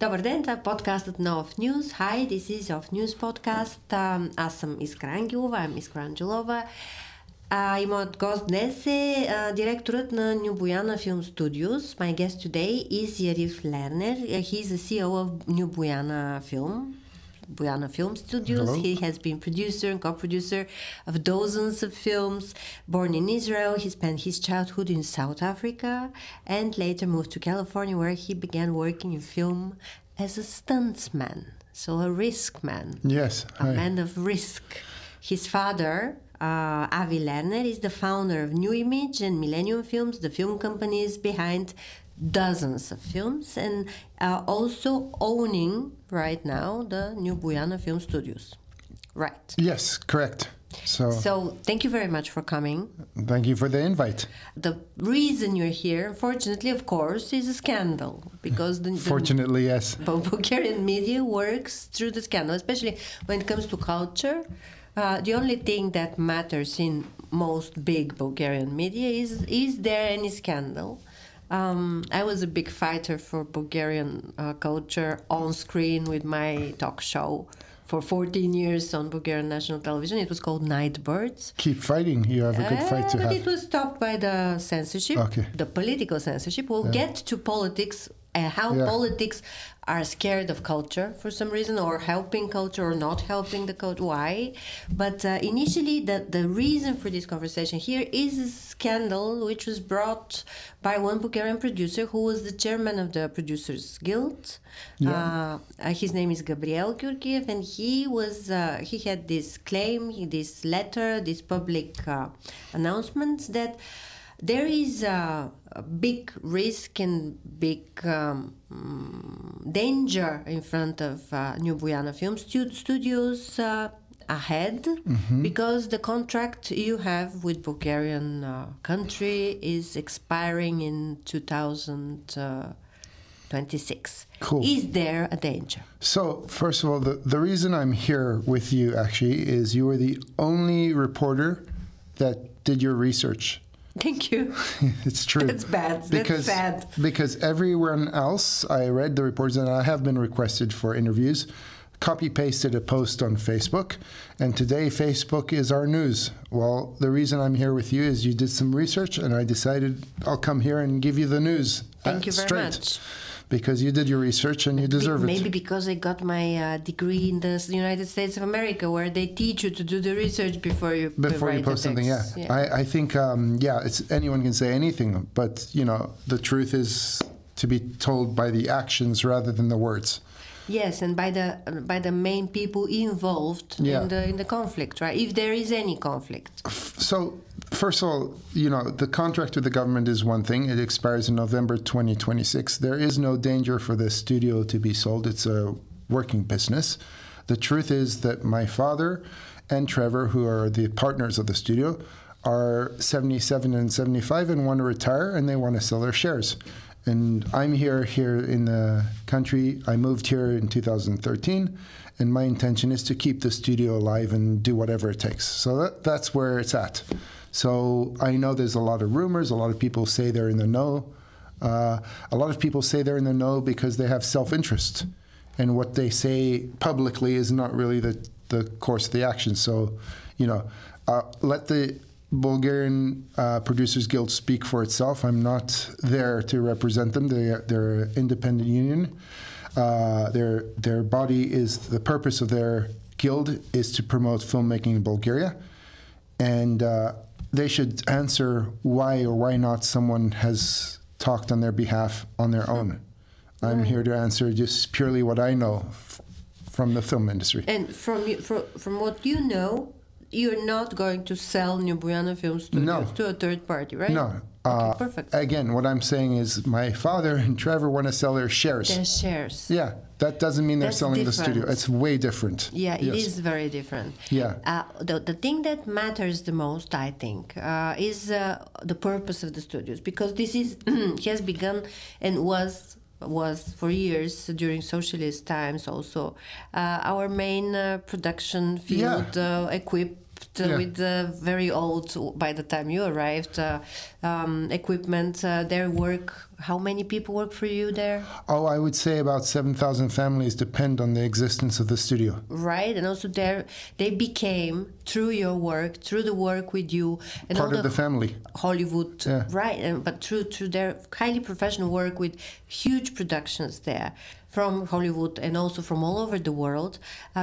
Добър ден, това е подкастът на OFFNews. Hi, this is OFFNews podcast. Аз съм Искра Ангелова, I'm Искра Ангелова. И моят гост днес е директорът на Boyana Film Studios. My guest today is Ярив Лернер. He's the CEO of Boyana Film Studios. Hello. He has been producer and co-producer of dozens of films. Born in Israel, he spent his childhood in South Africa and later moved to California, where he began working in film as a stuntsman, so a risk man. Yes. A man of risk. His father, Avi Lerner, is the founder of New Image and Millennium Films, the film companies behind dozens of films, and also owning right now the new Boyana Film Studios. Right. Yes, correct. So thank you very much for coming. Thank you for the invite. The reason you're here, unfortunately, of course, is a scandal, because Fortunately, yes. Bulgarian media works through the scandal, especially when it comes to culture. The only thing that matters in most big Bulgarian media is there any scandal? I was a big fighter for Bulgarian culture on screen with my talk show for 14 years on Bulgarian national television. It was called Nightbirds. Keep fighting. You have a good fight to but have. it was stopped by the censorship, the political censorship. We'll get to politics and how politics are scared of culture for some reason, or helping culture or not helping the culture. Why? But initially, the reason for this conversation here is a scandal which was brought by one Bulgarian producer who was the chairman of the Producers Guild. His name is Gabriel Georgiev, and he had this claim, this letter, this public announcement that there is a big risk and big danger in front of New Boyana Film Studios ahead, because the contract you have with Bulgarian country is expiring in 2026. Cool. Is there a danger? So, first of all, the reason I'm here with you actually is you were the only reporter that did your research. Thank you. It's true. That's bad. That's sad. Because everyone else, I read the reports and I have been requested for interviews, copy-pasted a post on Facebook, and today Facebook is our news. Well, the reason I'm here with you is you did some research and I decided I'll come here and give you the news. Thank you very much. Because you did your research and you deserve it. Maybe because I got my degree in the United States of America, where they teach you to do the research before you post something. I think it's anyone can say anything, but the truth is to be told by the actions rather than the words. Yes, and by the main people involved in the conflict, right? If there is any conflict. So, first of all, the contract with the government is one thing. It expires in November 2026. There is no danger for the studio to be sold. It's a working business. The truth is that my father and Trevor, who are the partners of the studio, are 77 and 75 and want to retire, and they want to sell their shares. And I'm here in the country. I moved here in 2013, and my intention is to keep the studio alive and do whatever it takes. So that's where it's at. So I know there's a lot of rumors. A lot of people say they're in the know. A lot of people say they're in the know because they have self-interest. And what they say publicly is not really the course of the action. So, let the Bulgarian Producers Guild speak for itself. I'm not there to represent them. They're an independent union. Their body is, the purpose of their guild is to promote filmmaking in Bulgaria. And they should answer why or why not someone has talked on their behalf on their own. I'm here to answer just purely what I know from the film industry. And from what you know, you're not going to sell New Boyana Film Studios to a third party, right? No. Okay, perfect. Again, what I'm saying is my father and Trevor want to sell their shares. Their shares. Yeah. That doesn't mean they're selling the studio. It's way different. Yeah, it is very different. Yeah. The thing that matters the most, I think, is the purpose of the studios, because this is has begun and was for years during socialist times also our main production field, equipped with very old, by the time you arrived, equipment, their work. How many people work for you there? Oh, I would say about 7,000 families depend on the existence of the studio. Right, and also they became, through your work, through the work with you, and part of the family. Hollywood, yeah. Right, but through their highly professional work with huge productions there, from Hollywood and also from all over the world,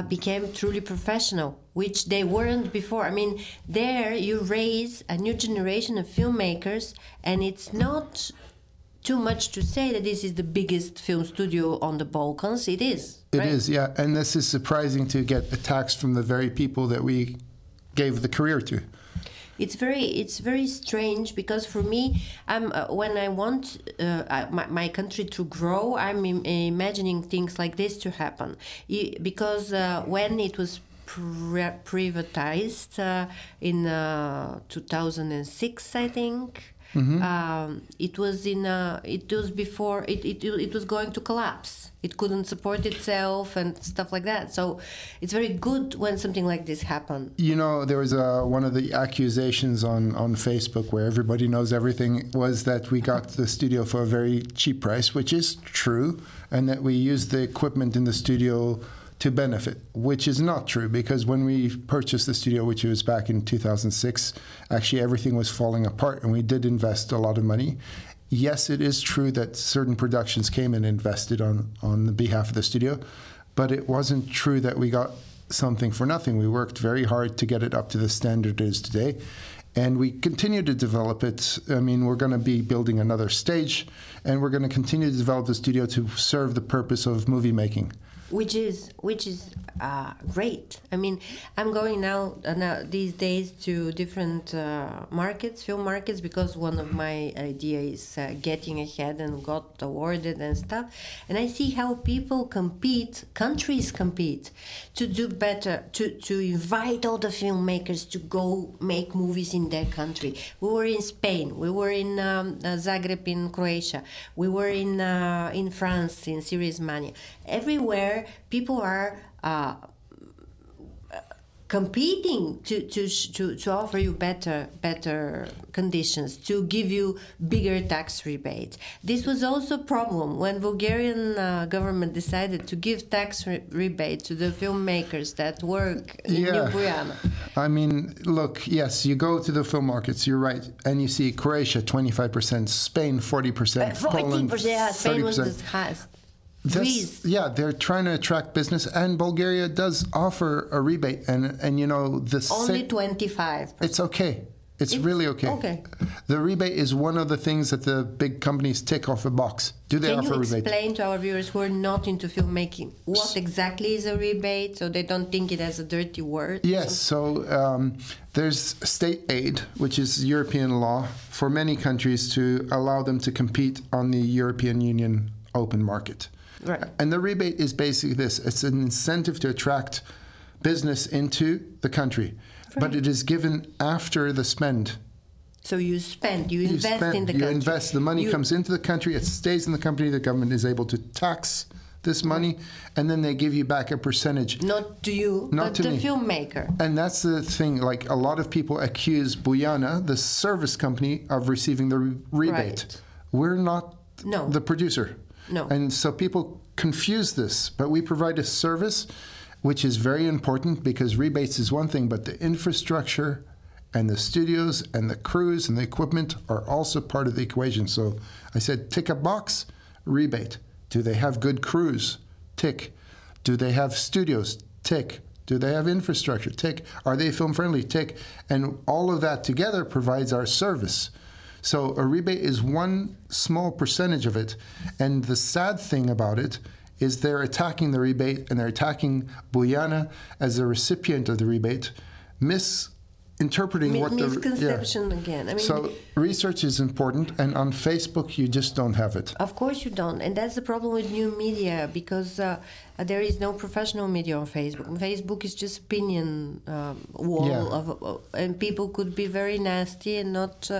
became truly professional, which they weren't before. I mean, there you raise a new generation of filmmakers, and it's not too much to say that this is the biggest film studio on the Balkans. It is. It is, yeah. And this is surprising to get attacks from the very people that we gave the career to. It's very strange, because for me, when I want my country to grow, I'm imagining things like this to happen. Because when it was privatized in 2006, I think. Mm-hmm. It was before it was going to collapse. It couldn't support itself and stuff like that. So it's very good when something like this happens. You know, there was one of the accusations on Facebook, where everybody knows everything, was that we got the studio for a very cheap price, which is true, and that we used the equipment in the studio to benefit, which is not true, because when we purchased the studio, which was back in 2006, actually everything was falling apart, and we did invest a lot of money. Yes, it is true that certain productions came and invested on the behalf of the studio, but it wasn't true that we got something for nothing. We worked very hard to get it up to the standard it is today, and we continue to develop it. I mean, we're going to be building another stage, and we're going to continue to develop the studio to serve the purpose of movie making. Which is great. I mean, I'm going now these days to different markets, film markets, because one of my ideas is getting ahead and got awarded and stuff. And I see how people compete, countries compete to do better, to invite all the filmmakers to go make movies in their country. We were in Spain, we were in Zagreb in Croatia, we were in France, in Syria, everywhere. People are competing to offer you better conditions, to give you bigger tax rebates. This was also a problem when Bulgarian government decided to give tax rebate to the filmmakers that work in New Boyana. I mean, look, yes, you go to the film markets, you're right, and you see Croatia 25%, Spain 40%, Poland 40%, yeah, Spain 30%. was the highest. Yeah, they're trying to attract business, and Bulgaria does offer a rebate, and you know only 25%. It's okay. It's really okay. Okay. The rebate is one of the things that the big companies tick off a box. Do they offer a rebate? Can you explain to our viewers who are not into filmmaking what exactly is a rebate, so they don't think it as a dirty word? Yes. So there's state aid, which is European law for many countries to allow them to compete on the European Union open market. Right. And the rebate is basically this. It's an incentive to attract business into the country. Right. But it is given after the spend. So you spend, you invest in the country. You invest, the money comes into the country, it stays in the company, the government is able to tax this money, and then they give you back a percentage. Not to you, but to the filmmaker. And that's the thing, like a lot of people accuse Boyana, the service company, of receiving the rebate. Right. We're not the producer. No. And so people confuse this, but we provide a service which is very important, because rebates is one thing, but the infrastructure and the studios and the crews and the equipment are also part of the equation. So I said, tick a box, rebate. Do they have good crews? Tick. Do they have studios? Tick. Do they have infrastructure? Tick. Are they film friendly? Tick. And all of that together provides our service. So a rebate is one small percentage of it. And the sad thing about it is they're attacking the rebate, and they're attacking Boyana as a recipient of the rebate, misinterpreting what the... Misconception again. I mean, so research is important, and on Facebook you just don't have it. Of course you don't. And that's the problem with new media, because there is no professional media on Facebook. Facebook is just opinion wall, and people could be very nasty and not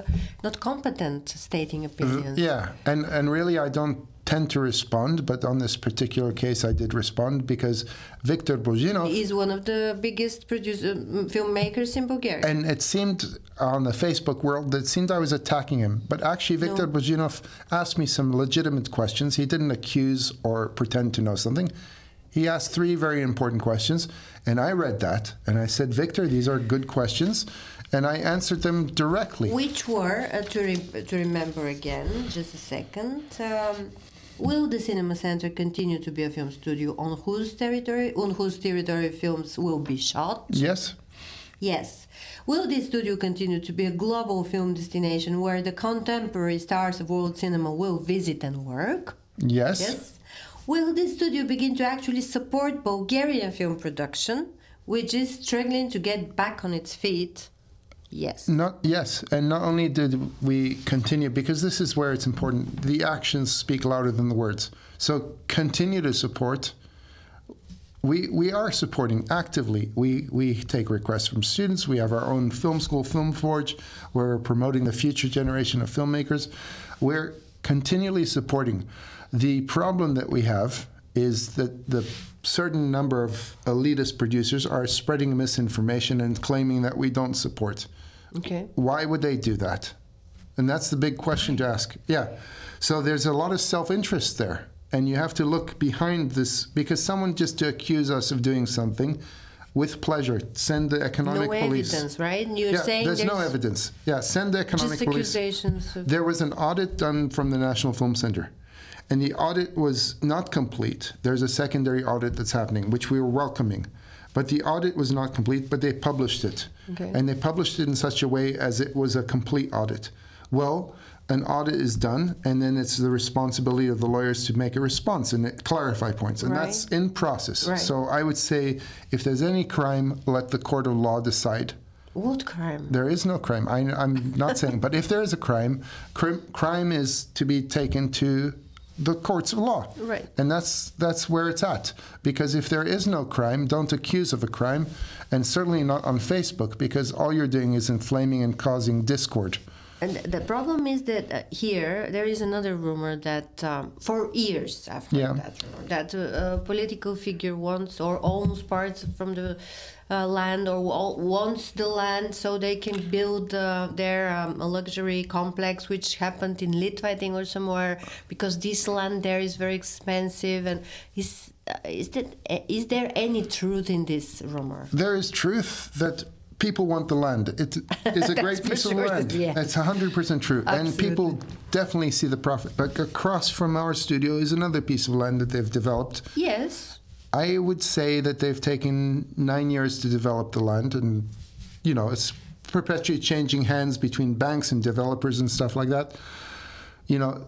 competent stating opinions. Yeah, and really I don't tend to respond, but on this particular case I did respond because Viktor Bojinov is one of the biggest filmmakers in Bulgaria. And it seemed on the Facebook world that it seemed I was attacking him. But actually Viktor Bojinov asked me some legitimate questions. He didn't accuse or pretend to know something. He asked 3 very important questions, and I read that, and I said, Victor, these are good questions, and I answered them directly. Which were, to remember again, just a second, will the Cinema Center continue to be a film studio on whose territory films will be shot? Yes. Yes. Will this studio continue to be a global film destination where the contemporary stars of world cinema will visit and work? Yes. Yes. Will this studio begin to actually support Bulgarian film production, which is struggling to get back on its feet? Yes. Yes, and not only did we continue, because this is where it's important, the actions speak louder than the words. So continue to support. We are supporting actively. We take requests from students. We have our own film school, Film Forge. We're promoting the future generation of filmmakers. We're continually supporting. The problem that we have is that the certain number of elitist producers are spreading misinformation and claiming that we don't support. Okay. Why would they do that? And that's the big question to ask. Yeah. So there's a lot of self-interest there. And you have to look behind this, because someone just to accuse us of doing something, with pleasure, send the economic police. No evidence, right? You're saying there's no evidence. Yeah, send the economic police. Just accusations. There was an audit done from the National Film Center. And the audit was not complete. There's a secondary audit that's happening, which we were welcoming. But the audit was not complete, but they published it. Okay. And they published it in such a way as it was a complete audit. Well, an audit is done, and then it's the responsibility of the lawyers to make a response and clarify points. And that's in process. Right. So I would say if there's any crime, let the court of law decide. What crime? There is no crime. I'm not saying. But if there is a crime, crime is to be taken to the courts of law. Right. And that's where it's at. Because if there is no crime, don't accuse of a crime, and certainly not on Facebook, because all you're doing is inflaming and causing discord. And the problem is that here there is another rumor that for years after that rumor, that a political figure wants or owns parts from the land or wants the land so they can build their luxury complex, which happened in Litva, I think, or somewhere, because this land there is very expensive. And is there any truth in this rumor? There is truth that people want the land. It is a great piece of land. Yes. It's 100% true. Absolutely. And people definitely see the profit. But across from our studio is another piece of land that they've developed. Yes. I would say that they've taken 9 years to develop the land. And, you know, it's perpetually changing hands between banks and developers and stuff like that. You know,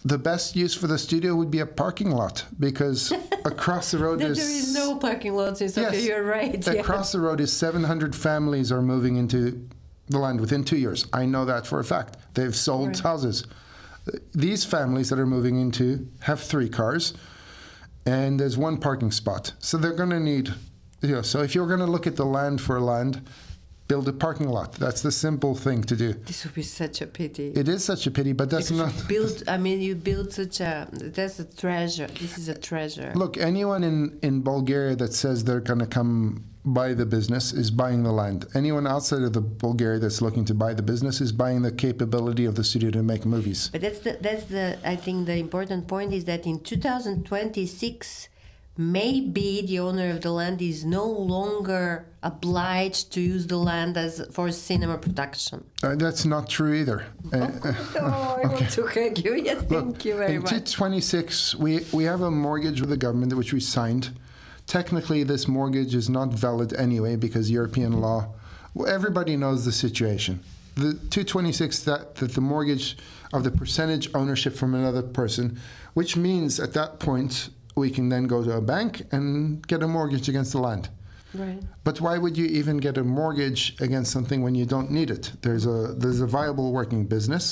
the best use for the studio would be a parking lot, because across the road there is no parking lots in Sofia. Yes, you're right. Across the road is 700 families are moving into the land within 2 years. I know that for a fact. They've sold houses. These families that are moving into have 3 cars, and there's 1 parking spot. So they're going to need, you know, so if you're going to look at the land for land, build a parking lot. That's the simple thing to do. This would be such a pity. It is such a pity, but that's not... You build such a... That's a treasure. This is a treasure. Look, anyone in Bulgaria that says they're going to come buy the business is buying the land. Anyone outside of the Bulgaria that's looking to buy the business is buying the capability of the studio to make movies. But that's the I think the important point is that in 2026... maybe the owner of the land is no longer obliged to use the land for cinema production. That's not true either. I want to hug you. Yes, thank you very much. In 2026, we have a mortgage with the government which we signed. Technically, this mortgage is not valid anyway because European law. Everybody knows the situation. The 226 that the mortgage of the percentage ownership from another person, which means at that point, we can then go to a bank and get a mortgage against the land. Right. But why would you even get a mortgage against something when you don't need it? There's a viable working business.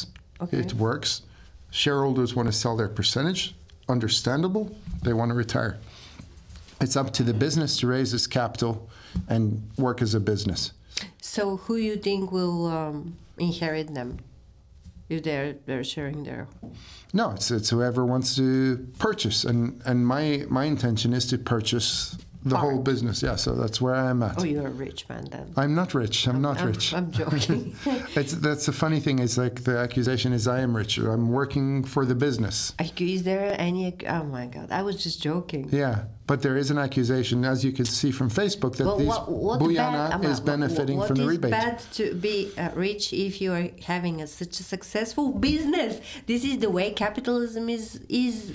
Okay. It works. Shareholders want to sell their percentage. Understandable. They want to retire. It's up to the business to raise its capital and work as a business. So who you think will inherit them? if they're sharing their... No, it's whoever wants to purchase, and my intention is to purchase the whole business. Yeah, so that's where I'm at. Oh, you're a rich man then. I'm not rich. I'm not rich. I'm joking. That's the funny thing, is like the accusation is I am rich. I'm working for the business. Is there any... Oh my God, I was just joking. Yeah, but there is an accusation, as you can see from Facebook, that Boyana is benefiting from the rebate. What is bad to be rich if you are having such a successful business? This is the way capitalism is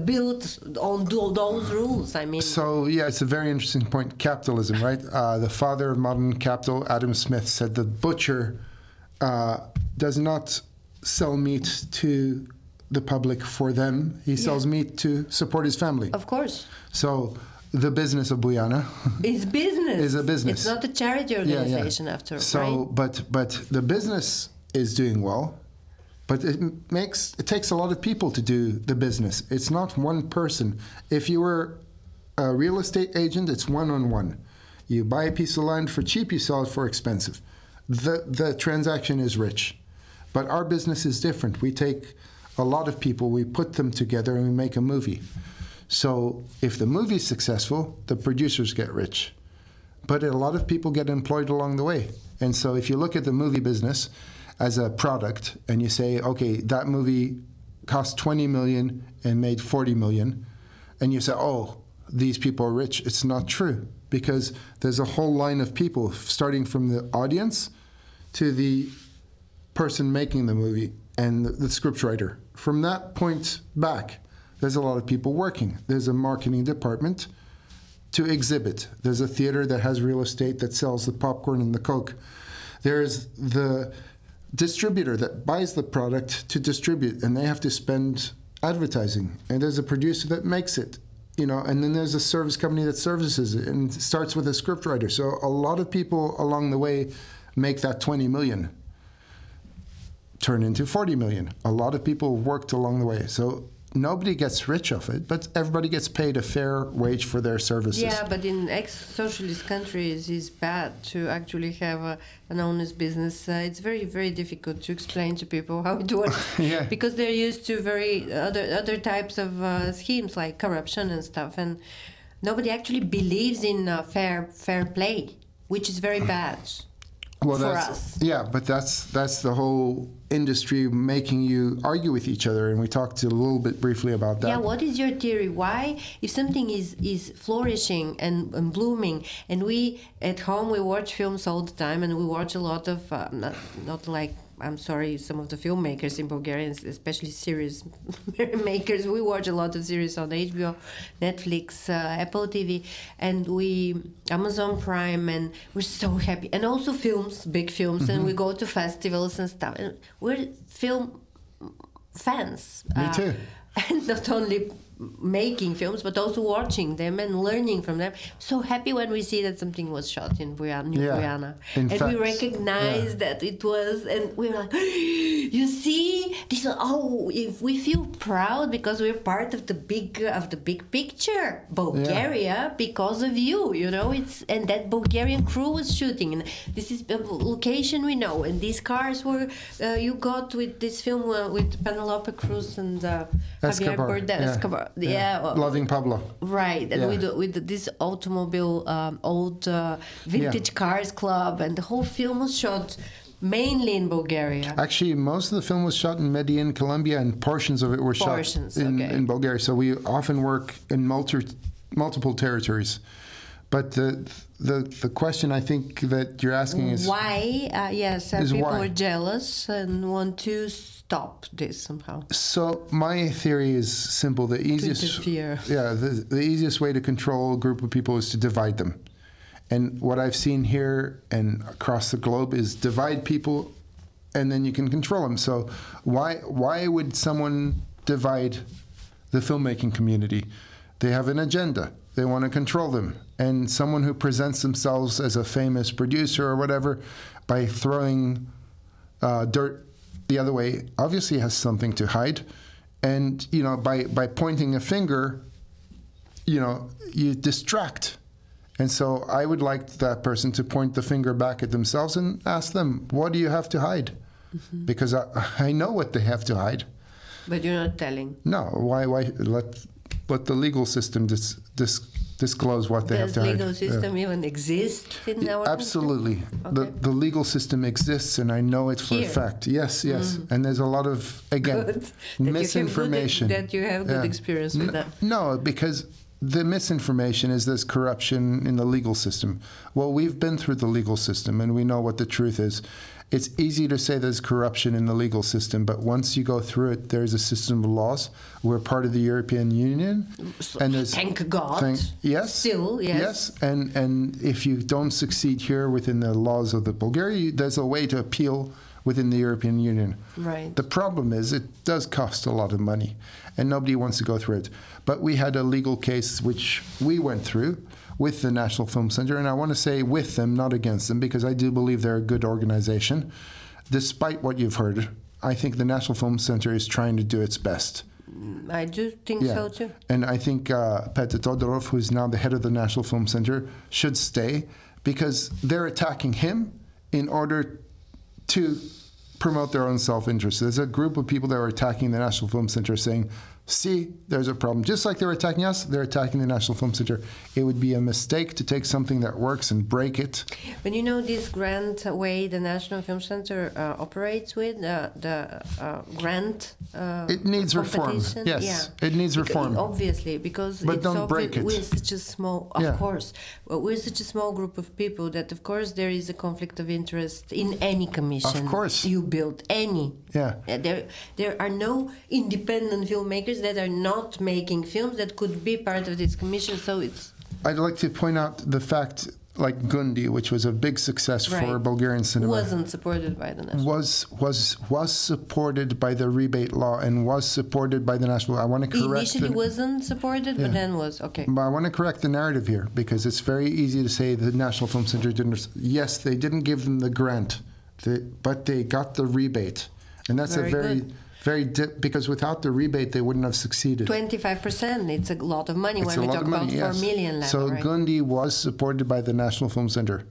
built on those rules. I mean... So, yeah, it's a very interesting point. Capitalism, right? The father of modern capital, Adam Smith, said the butcher does not sell meat to the public for them. He sells meat to support his family. Of course. So the business of Boyana is business. Is a business. It's not a charity organization after all. So, right? but the business is doing well, but it takes a lot of people to do the business. It's not one person. If you were a real estate agent, it's one-on-one. You buy a piece of land for cheap, you sell it for expensive. The transaction is rich. But our business is different. We take a lot of people, we put them together, and we make a movie. So if the movie's successful, the producers get rich. But a lot of people get employed along the way. And so if you look at the movie business as a product, and you say, okay, that movie cost 20 million and made 40 million, and you say, oh, these people are rich, it's not true. Because there's a whole line of people, starting from the audience to the person making the movie and the scriptwriter. From that point back, there's a lot of people working. There's a marketing department to exhibit. There's a theater that has real estate that sells the popcorn and the Coke. There's the distributor that buys the product to distribute, and they have to spend advertising. And there's a producer that makes it, and then there's a service company that services it, and it starts with a scriptwriter. So a lot of people along the way make that 20 million turn into 40 million. A lot of people worked along the way. So nobody gets rich off it, but everybody gets paid a fair wage for their services. Yeah, but in ex-socialist countries, it's bad to actually have an honest business. It's very, very difficult to explain to people how it works because they're used to very other types of schemes like corruption and stuff, and nobody actually believes in fair play, which is very bad. Well, for us. Yeah, but that's the whole industry making you argue with each other, and we talked a little bit briefly about that. Yeah, what is your theory? Why, if something is flourishing and blooming, and we at home we watch films all the time, and we watch a lot of not like, I'm sorry, some of the filmmakers in Bulgaria, especially series makers, we watch a lot of series on HBO, Netflix, Apple TV, and Amazon Prime, and we're so happy. And also films, big films, and we go to festivals and stuff. And we're film fans. Me too. And not only making films, but also watching them and learning from them. So happy when we see that something was shot in Boyana. And we recognize that it was, and we're like, you see, we feel proud because we're part of the big picture, Bulgaria, because of you. And that Bulgarian crew was shooting, and this is a location we know, and these cars were you got with this film with Penelope Cruz and Javier Bardem. Loving Pablo. Right, and with this automobile, old vintage cars club, and the whole film was shot mainly in Bulgaria. Actually, most of the film was shot in Medellin, Colombia, and portions of it were shot in Bulgaria. So we often work in multiple territories. But the question I think that you're asking is why? People are jealous and want to stop this somehow. So my theory is simple. The easiest way to control a group of people is to divide them. And what I've seen here and across the globe is divide people, and then you can control them. So why would someone divide the filmmaking community? They have an agenda. They want to control them. And someone who presents themselves as a famous producer or whatever by throwing dirt the other way obviously has something to hide. And, by pointing a finger, you distract. And so I would like that person to point the finger back at themselves and ask them, what do you have to hide? because I know what they have to hide. But you're not telling. No, why let the legal system disclose what they have to hide. Does the legal system even exist in our Absolutely. Okay. The legal system exists, and I know it for a fact. Yes. And there's a lot of, again, misinformation. That you have good experience with that. No, because the misinformation is there's corruption in the legal system. Well, we've been through the legal system, and we know what the truth is. It's easy to say there's corruption in the legal system, but once you go through it, there's a system of laws. We're part of the European Union, and there's thank God. Yes, still yes. And if you don't succeed here within the laws of the Bulgaria, there's a way to appeal within the European Union. Right. The problem is it does cost a lot of money, and nobody wants to go through it. But we had a legal case which we went through with the National Film Center, and I want to say with them, not against them, because I do believe they're a good organization. Despite what you've heard, I think the National Film Center is trying to do its best. I do think so too. And I think Petr Todorov, who's now the head of the National Film Center, should stay, because they're attacking him in order to promote their own self-interest. There's a group of people that are attacking the National Film Center saying, see, there's a problem. Just like they're attacking us, they're attacking the National Film Center. It would be a mistake to take something that works and break it. But you know this grant way the National Film Center operates with, the grant it needs reform. Yes, it needs reform. Obviously, because but don't break it. We're such a small, of course, we're such a small group of people that, of course, there is a conflict of interest in any commission. Of course. You build any. Yeah. There are no independent filmmakers that are not making films that could be part of this commission. So it's. I'd like to point out the fact, like Gundi, which was a big success for Bulgarian cinema, wasn't supported by the national. Was supported by the rebate law and was supported by the national. I want to correct. Initially wasn't supported, but then was okay. But I want to correct the narrative here, because it's very easy to say the National Film Center didn't. Yes, they didn't give them the grant, but they got the rebate, and that's because without the rebate, they wouldn't have succeeded. 25%, it's a lot of money when we talk about 4 million level. So Gundi was supported by the National Film Center.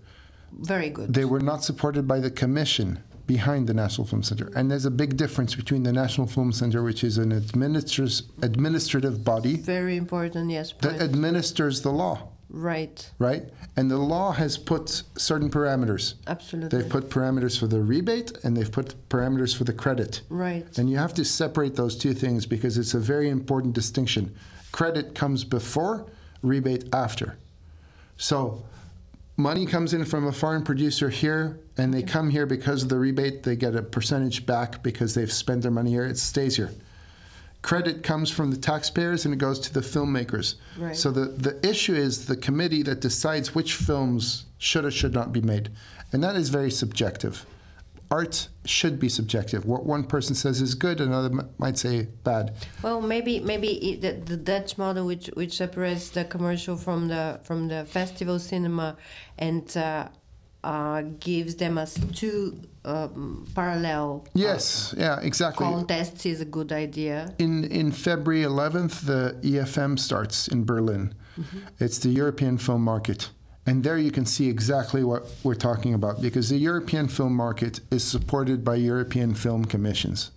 Very good. They were not supported by the commission behind the National Film Center. And there's a big difference between the National Film Center, which is an administrative body. Very important, yes. That administers the law. Right. Right? And the law has put certain parameters. Absolutely. They've put parameters for the rebate and they've put parameters for the credit. Right. And you have to separate those two things, because it's a very important distinction. Credit comes before, rebate after. So money comes in from a foreign producer here, and they come here because of the rebate. They get a percentage back because they've spent their money here. It stays here. Credit comes from the taxpayers and it goes to the filmmakers. Right. So the issue is the committee that decides which films should or should not be made. And that is very subjective. Art should be subjective. What one person says is good, another might say bad. Well, maybe the Dutch model, which separates the commercial from the festival cinema, and gives them as two parallel. Yes, exactly. Contests is a good idea. In February 11th, the EFM starts in Berlin. Mm-hmm. It's the European film market. And there you can see exactly what we're talking about, because the European film market is supported by European film commissions.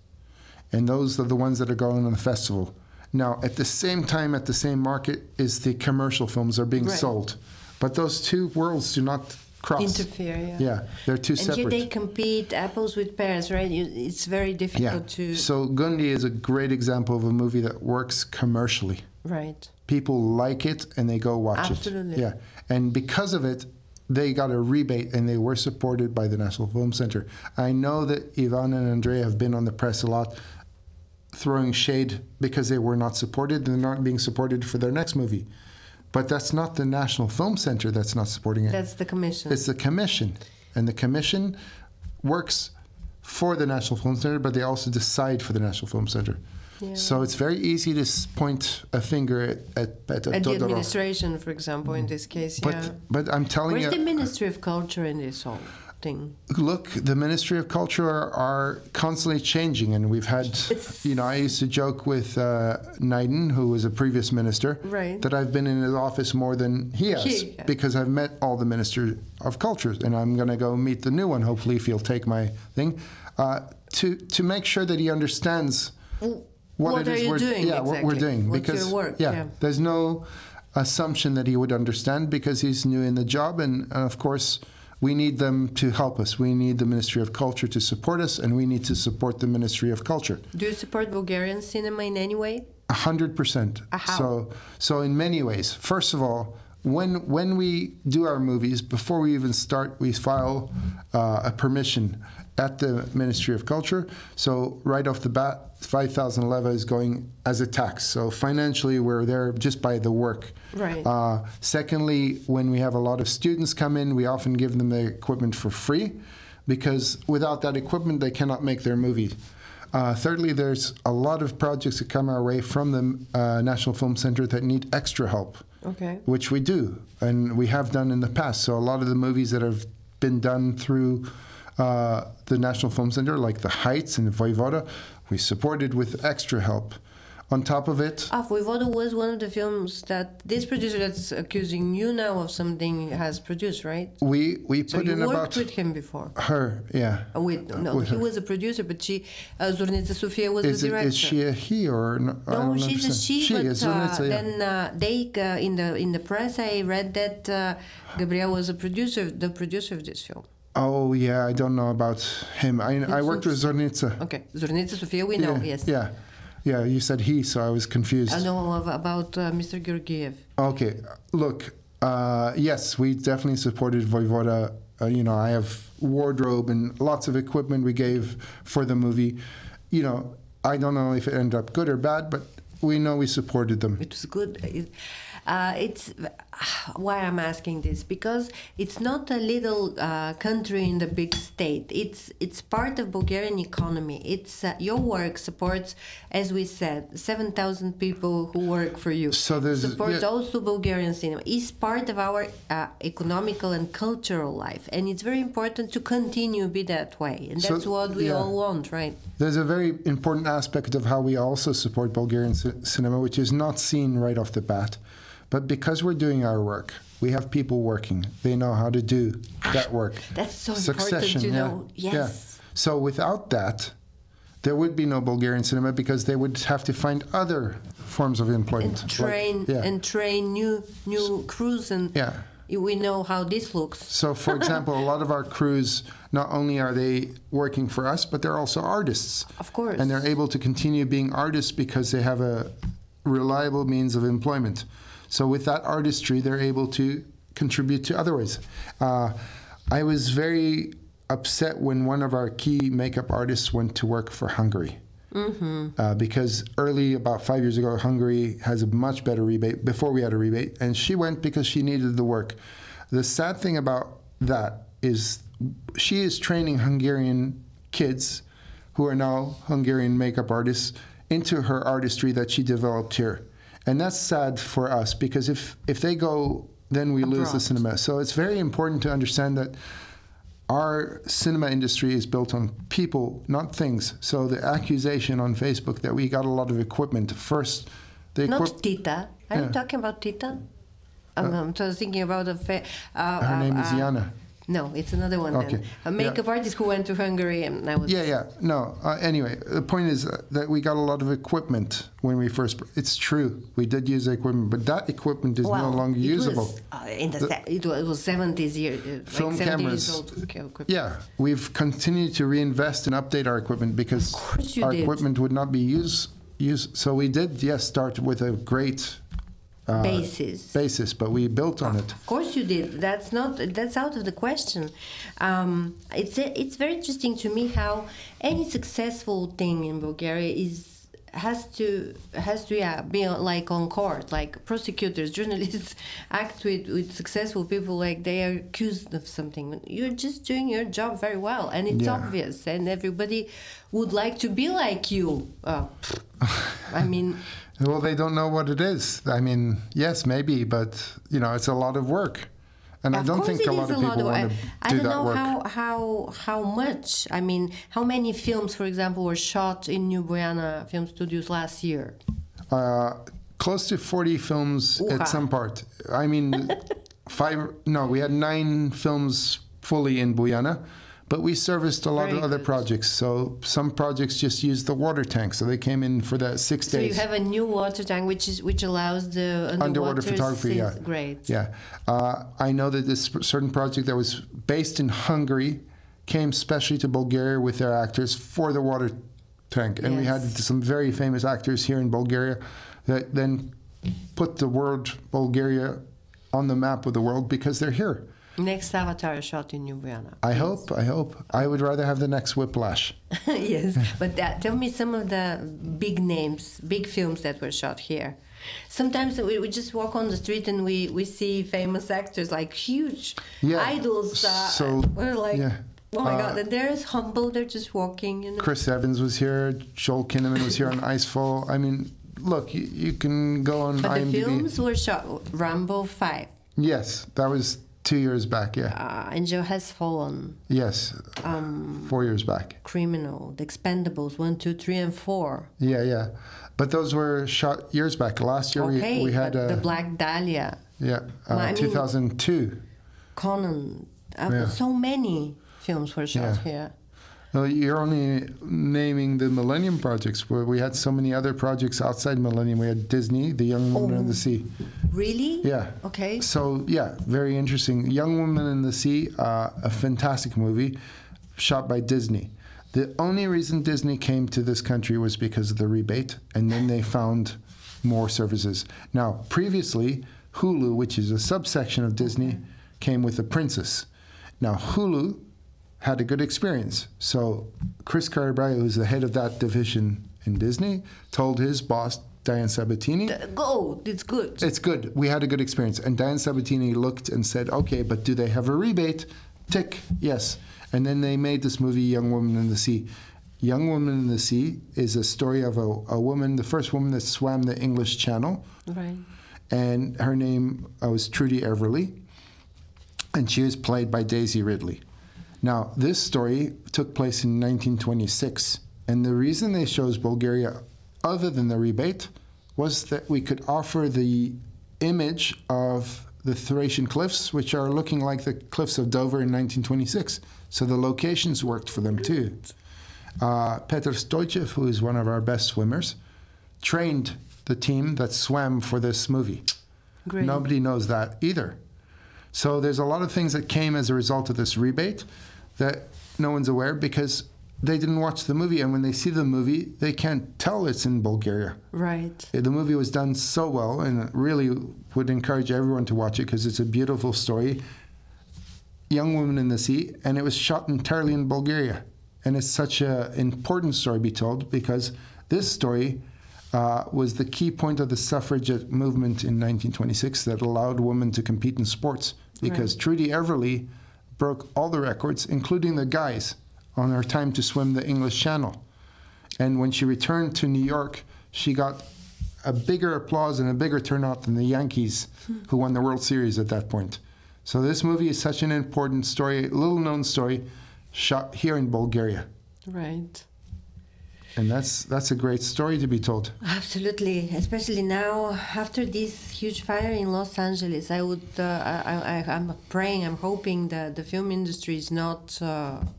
And those are the ones that are going on the festival. Now, at the same time, at the same market, is the commercial films are being sold. But those two worlds do not cross. Interfere, Yeah, they're two separate. And here they compete apples with pears, right? It's very difficult to... So Gundi is a great example of a movie that works commercially. Right. People like it and they go watch it. Absolutely. Yeah. And because of it, they got a rebate and they were supported by the National Film Center. I know that Ivan and Andrea have been on the press a lot throwing shade because they were not supported and they're not being supported for their next movie. But that's not the National Film Center that's not supporting it. That's the commission. It's the commission. And the commission works for the National Film Center, but they also decide for the National Film Center. Yeah. So it's very easy to point a finger at the administration, for example, in this case. But I'm telling you... Where's the Ministry of Culture in this whole thing? Look, the Ministry of Culture are constantly changing, and we've had... I used to joke with Naiden, who was a previous minister, that I've been in his office more than he has, because I've met all the Minister of Culture, and I'm going to go meet the new one, hopefully, if he'll take my thing. to make sure that he understands what it is we're doing. Yeah, exactly. What we're doing. What's your work? Yeah, there's no assumption that he would understand because he's new in the job, and of course we need them to help us. We need the Ministry of Culture to support us, and we need to support the Ministry of Culture. Do you support Bulgarian cinema in any way? 100%. How? So in many ways. First of all, when we do our movies, before we even start, we file a permission at the Ministry of Culture. So right off the bat, 5,000 leva is going as a tax. So financially, we're there just by the work. Right. Secondly, when we have a lot of students come in, we often give them the equipment for free because without that equipment, they cannot make their movie. Thirdly, there's a lot of projects that come our way from the National Film Center that need extra help, which we do, and we have done in the past. So a lot of the movies that have been done through the National Film Center, like The Heights and Voivoda, we supported with extra help. On top of it... Voivoda was one of the films that this producer that's accusing you now of something has produced, right? We put in about... So you worked with him before? Her, yeah. He was a producer, but she, Zornica Sofia was the director. Is she a he or... No, she's a she, she but is Zornica, then they, in the press, I read that Gabriel was the producer of this film. Oh, yeah, I don't know about him. I worked with Zornica. Okay, Zornica Sofia, we know, yes. Yeah. Yeah, you said he, so I was confused. I know about Mr. Georgiev. Okay, look, yes, we definitely supported Voivoda. I have wardrobe and lots of equipment we gave for the movie. I don't know if it ended up good or bad, but we know we supported them. It was good. It's why I'm asking this, because it's not a little country in the big state. It's part of Bulgarian economy. It's your work supports, as we said, 7,000 people who work for you. So there's supports also Bulgarian cinema. It's part of our economical and cultural life, and it's very important to continue be that way. And that's what we all want, right? There's a very important aspect of how we also support Bulgarian cinema, which is not seen right off the bat. But because we're doing our work, we have people working. They know how to do that work. That's so important to know. Yes. Yeah. So without that, there would be no Bulgarian cinema because they would have to find other forms of employment. And train new crews, and we know how this looks. So, for example, a lot of our crews, not only are they working for us, but they're also artists. Of course. And they're able to continue being artists because they have a reliable means of employment. So with that artistry, they're able to contribute to other ways. I was very upset when one of our key makeup artists went to work for Hungary. Because about 5 years ago, Hungary has a much better rebate, before we had a rebate, and she went because she needed the work. The sad thing about that is she is training Hungarian kids who are now Hungarian makeup artists into her artistry that she developed here. And that's sad for us because if they go, then we lose the cinema. So it's very important to understand that our cinema industry is built on people, not things. So the accusation on Facebook that we got a lot of equipment, first... Not Tita. Are you talking about Tita? I'm thinking about her name is Yana. No, it's another one then. A makeup artist who went to Hungary and I was... No, anyway, the point is that we got a lot of equipment when we first... It's true, we did use the equipment, but that equipment is no longer usable. It was 70s years, film like 70 cameras. Years old equipment. Yeah, we've continued to reinvest and update our equipment because our equipment would not be used. So we did, start with a great... basis, but we built on it. Of course you did. That's out of the question. It's very interesting to me how any successful thing in Bulgaria has to be like on court, like prosecutors, journalists act with successful people like they are accused of something. You're just doing your job very well, and it's obvious, and everybody would like to be like you. I mean. Well, they don't know what it is. I mean, yes, maybe, but it's a lot of work, and I don't think a lot of people want to do that work. I don't know how much. I mean, how many films, for example, were shot in New Boyana Film Studios last year? Close to 40 films at some part. I mean, we had 9 films fully in Boyana, But we serviced a lot of other projects. So some projects just used the water tank. So they came in for that 6 days. So you have a new water tank which allows the underwater photography. Yeah, great. Yeah, I know that this certain project that was based in Hungary came specially to Bulgaria with their actors for the water tank, and we had some very famous actors here in Bulgaria that then put the word Bulgaria on the map of the world because they're here. Next Avatar shot in New Boyana. I hope. I would rather have the next Whiplash. Yes, but tell me some of the big names, big films that were shot here. Sometimes we just walk on the street and we see famous actors, like huge idols. We're like, oh my God, and they're as humble, they're just walking. You know? Chris Evans was here, Joel Kinnaman was here on Icefall. I mean, look, you can go on but IMDb. The films were shot, Rambo 5. Yes, that was 2 years back, yeah. Angel Has Fallen. Yes, 4 years back. Criminal, The Expendables 1, 2, 3, and 4. Yeah. But those were shot years back. Last year we had... the Black Dahlia. Yeah, 2002. Conan. So many films were shot here. Well, you're only naming the Millennium projects, where we had so many other projects outside Millennium. We had Disney, The Young Woman in the Sea. Really? Yeah. Okay. So, yeah, very interesting. Young Woman in the Sea, a fantastic movie shot by Disney. The only reason Disney came to this country was because of the rebate, and then they found more services. Now, previously, Hulu, which is a subsection of Disney, came with The Princess. Now, Hulu had a good experience. So Chris Carabrio, who's the head of that division in Disney, told his boss, Diane Sabatini, go, it's good. It's good. We had a good experience. And Diane Sabatini looked and said, okay, but do they have a rebate? Tick, yes. And then they made this movie, Young Woman in the Sea. Young Woman in the Sea is a story of a woman, the first woman that swam the English Channel. Right. And her name was Trudy Everly. And she was played by Daisy Ridley. Now, this story took place in 1926, and the reason they chose Bulgaria, other than the rebate, was that we could offer the image of the Thracian cliffs, which are looking like the cliffs of Dover in 1926. So the locations worked for them too. Petr Stojcev, who is one of our best swimmers, trained the team that swam for this movie. Great. Nobody knows that either. So there's a lot of things that came as a result of this rebate that no one's aware because they didn't watch the movie. And when they see the movie, they can't tell it's in Bulgaria. Right. The movie was done so well, and really would encourage everyone to watch it because it's a beautiful story. Young Woman in the Sea, and it was shot entirely in Bulgaria. And it's such an important story to be told because this story was the key point of the suffragette movement in 1926 that allowed women to compete in sports. Because Trudy Everly broke all the records, including the guys, on her time to swim the English Channel. And when she returned to New York, she got a bigger applause and a bigger turnout than the Yankees, who won the World Series at that point. So this movie is such an important story, little-known story, shot here in Bulgaria. Right. And that's a great story to be told. Absolutely, especially now after this huge fire in Los Angeles. I'm praying, I'm hoping that the film industry is not,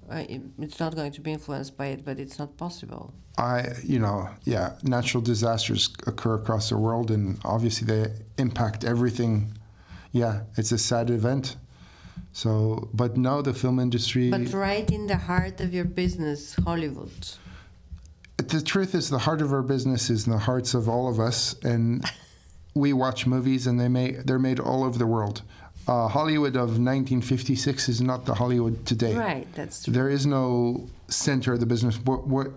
it's not going to be influenced by it, but it's not possible. Natural disasters occur across the world, and obviously they impact everything. Yeah, it's a sad event. So, but no, the film industry. But right in the heart of your business, Hollywood. The truth is, the heart of our business is in the hearts of all of us, and we watch movies, and they're made all over the world. Hollywood of 1956 is not the Hollywood today. Right, that's true. There is no center of the business.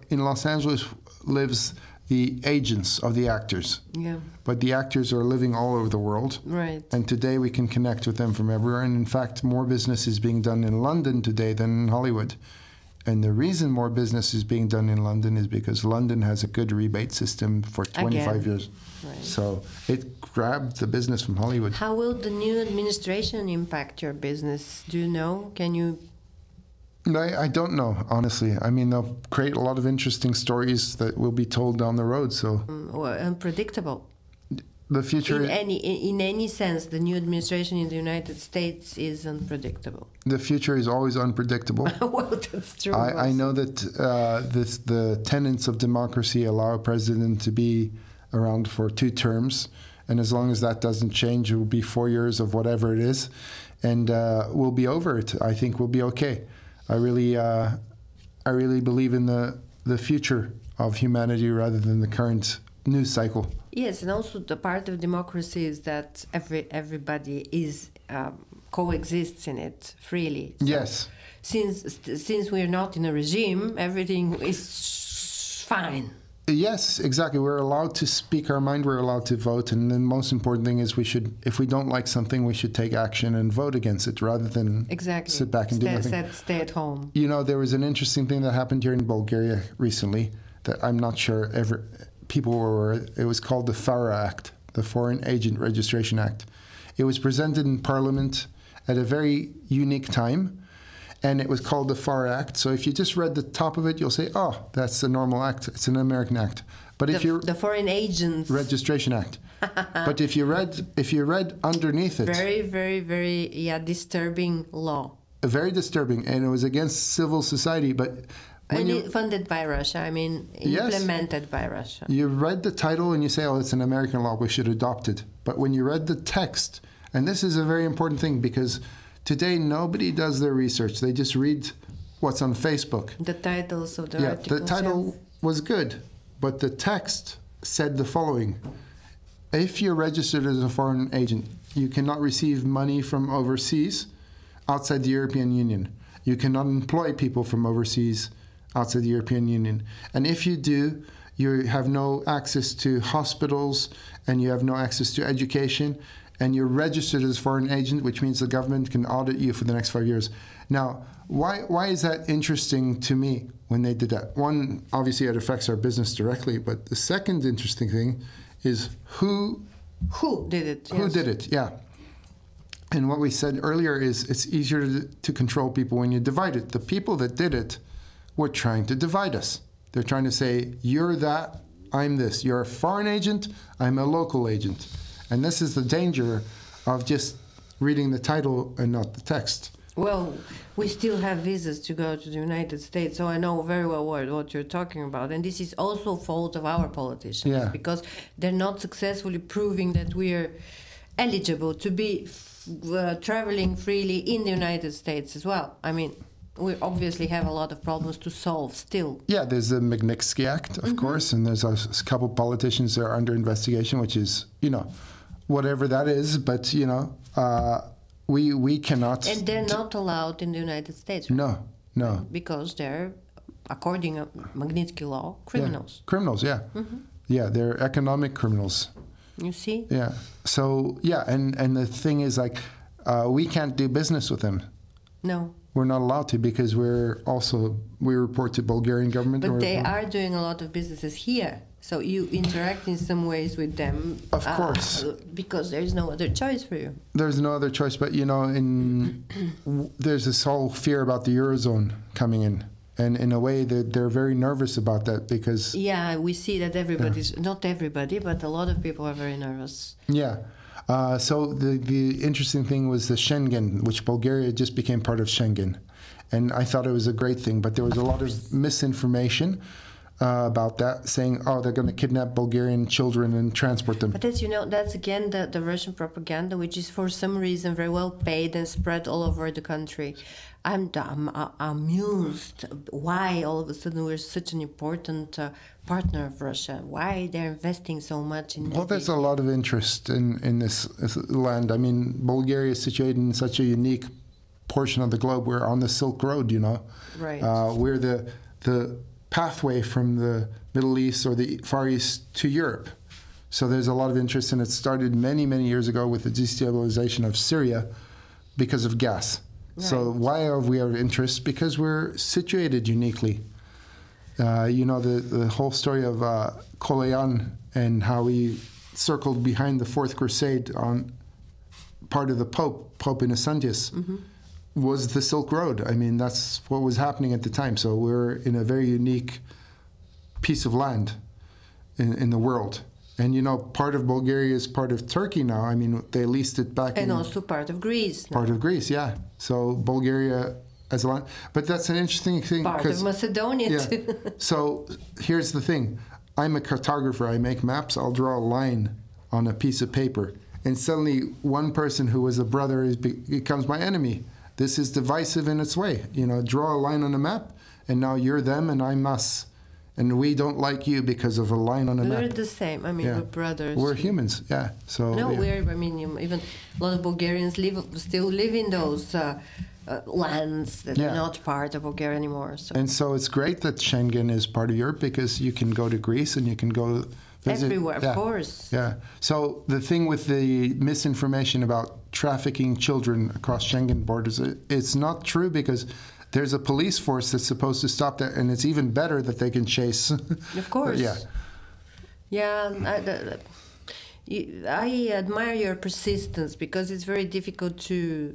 In Los Angeles lives the agents of the actors. Yeah. But the actors are living all over the world. Right. And today we can connect with them from everywhere. And in fact, more business is being done in London today than in Hollywood. And the reason more business is being done in London is because London has a good rebate system for 25 years. Right. So it grabbed the business from Hollywood. How will the new administration impact your business? Do you know? Can you? No, I don't know, honestly. I mean, they'll create a lot of interesting stories that will be told down the road. So Unpredictable. The future... In any sense, the new administration in the United States is unpredictable. The future is always unpredictable. Well, that's true. I know that the tenets of democracy allow a president to be around for 2 terms, and as long as that doesn't change, it will be 4 years of whatever it is, and we'll be over it. I think we'll be okay. I really believe in the future of humanity rather than the current news cycle. Yes, and also the part of democracy is that everybody is coexists in it freely. So yes. Since we're not in a regime, everything is fine. Yes, exactly. We're allowed to speak our mind. We're allowed to vote. And the most important thing is if we don't like something, we should take action and vote against it rather than sit back and do nothing. Stay at home. You know, there was an interesting thing that happened here in Bulgaria recently that I'm not sure people were aware. It was called the FARA Act, the Foreign Agent Registration Act. It was presented in Parliament at a very unique time. And it was called the FARA Act. So if you just read the top of it, you'll say, "Oh, that's a normal act. It's an American act." But the Foreign Agents Registration Act. But if you read underneath it, very, very, very disturbing law. Very disturbing, and it was against civil society. But funded by Russia. I mean, implemented by Russia. You read the title and you say, "Oh, it's an American law. We should adopt it." But when you read the text, and this is a very important thing because today, nobody does their research. They just read what's on Facebook. The titles of the articles. The title was good, but the text said the following. If you're registered as a foreign agent, you cannot receive money from overseas outside the European Union. You cannot employ people from overseas outside the European Union. And if you do, you have no access to hospitals and you have no access to education. And you're registered as a foreign agent, which means the government can audit you for the next 5 years. Now, why is that interesting to me when they did that? One, obviously it affects our business directly, but the second interesting thing is who did it. Who did it, yeah. And what we said earlier is it's easier to control people when you divide it. The people that did it were trying to divide us. They're trying to say, you're that, I'm this. You're a foreign agent, I'm a local agent. And this is the danger of just reading the title and not the text. Well, we still have visas to go to the United States, so I know very well what you're talking about. And this is also fault of our politicians, because they're not successfully proving that we're eligible to be traveling freely in the United States as well. I mean, we obviously have a lot of problems to solve still. Yeah, there's the Magnitsky Act, of course, and there's a couple politicians that are under investigation, which is, whatever that is, but we cannot. And they're not allowed in the United States. Right? No. Because they're, according to Magnitsky law, criminals. Yeah. Criminals, yeah. Mm-hmm. Yeah, they're economic criminals. You see? Yeah. So and the thing is we can't do business with them. No. We're not allowed to because we report to Bulgarian government. But they are doing a lot of businesses here. So you interact in some ways with them. Of course. Because there's no other choice for you. There's no other choice. But, there's this whole fear about the Eurozone coming in. And in a way, they're very nervous about that because... Yeah, we see that not everybody, but a lot of people are very nervous. Yeah. So the interesting thing was the Schengen, which Bulgaria just became part of Schengen. And I thought it was a great thing, but there was a lot of misinformation about that, saying, they're going to kidnap Bulgarian children and transport them. But that's again the Russian propaganda, which is for some reason very well paid and spread all over the country. I'm amused why all of a sudden we're such an important partner of Russia. Why they're investing so much in... Well, there's a lot of interest in this land. I mean, Bulgaria is situated in such a unique portion of the globe. We're on the Silk Road, Right. We're the pathway from the Middle East or the Far East to Europe. So there's a lot of interest, and it started many, many years ago with the destabilization of Syria because of gas. Right. So why are we of interest? Because we're situated uniquely. The whole story of Koloyan and how he circled behind the Fourth Crusade on part of the Pope Innocentius, was the Silk Road. I mean, that's what was happening at the time. So we're in a very unique piece of land in the world. And, you know, part of Bulgaria is part of Turkey now. I mean, they leased it back and also part of Greece. Part of Greece, yeah. So Bulgaria as a lot. But that's an interesting thing. Part of Macedonia, too. So here's the thing. I'm a cartographer. I make maps. I'll draw a line on a piece of paper. And suddenly one person who was a brother becomes my enemy. This is divisive in its way. You know, draw a line on a map, and now you're them and I'm us. And we don't like you because of a line on a map. We're the same. I mean, we're brothers. We're humans, yeah. So no, I mean, even a lot of Bulgarians still live in those lands that are not part of Bulgaria anymore. So. And so it's great that Schengen is part of Europe because you can go to Greece and you can go visit. Everywhere, of course. Yeah. So the thing with the misinformation about trafficking children across Schengen borders, it's not true because there's a police force that's supposed to stop that, and it's even better that they can chase. Of course. Yeah. Yeah, I admire your persistence because it's very difficult to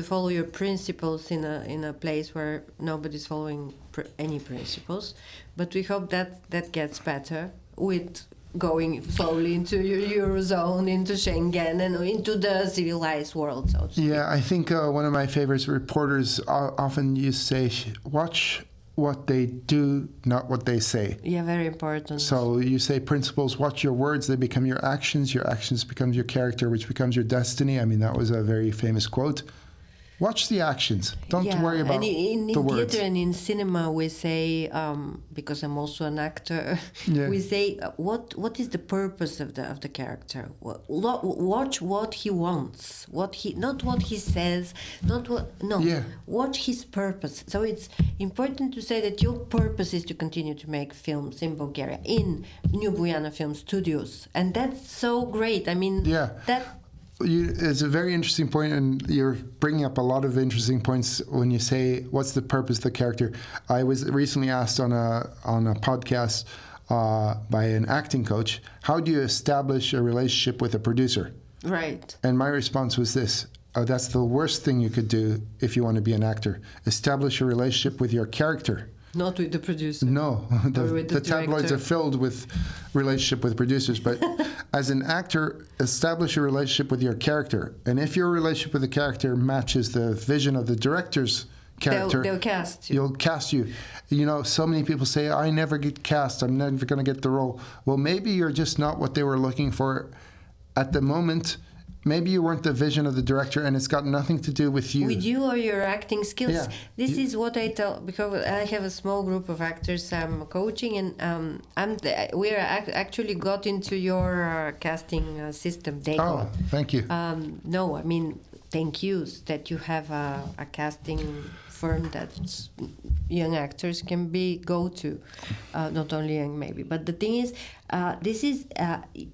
follow your principles in a place where nobody's following any principles. But we hope that gets better with going slowly into your Eurozone, into Schengen, and into the civilized world. So yeah, I think one of my favorite reporters often used to say, watch what they do, not what they say. Yeah, very important. So you say principles, watch your words, they become your actions become your character, which becomes your destiny. I mean, that was a very famous quote. Watch the actions. Don't worry about the words. In theater and in cinema, we say, because I'm also an actor, we say, what is the purpose of the character? Watch what he wants, not what he says, watch his purpose. So it's important to say that your purpose is to continue to make films in Bulgaria, in new Boyana Film Studios, and that's so great. I mean, it's a very interesting point, and you're bringing up a lot of interesting points when you say, what's the purpose of the character? I was recently asked on a podcast by an acting coach, how do you establish a relationship with a producer? Right. And my response was this, that's the worst thing you could do if you want to be an actor. Establish a relationship with your character. Not with the producer. No, the tabloids are filled with relationship with producers. But as an actor, establish a relationship with your character. And if your relationship with the character matches the vision of the director's character, they'll cast you. You'll cast you. You know, so many people say, I never get cast. I'm never going to get the role. Well, maybe you're just not what they were looking for at the moment. Maybe you weren't the vision of the director, and it's got nothing to do with you. With you or your acting skills. Yeah. This is what I tell, because I have a small group of actors I'm coaching, and we actually got into your casting system, Neko. Oh, thank you. No, I mean, thank you that you have a casting firm that young actors can go to, not only young maybe. But the thing is,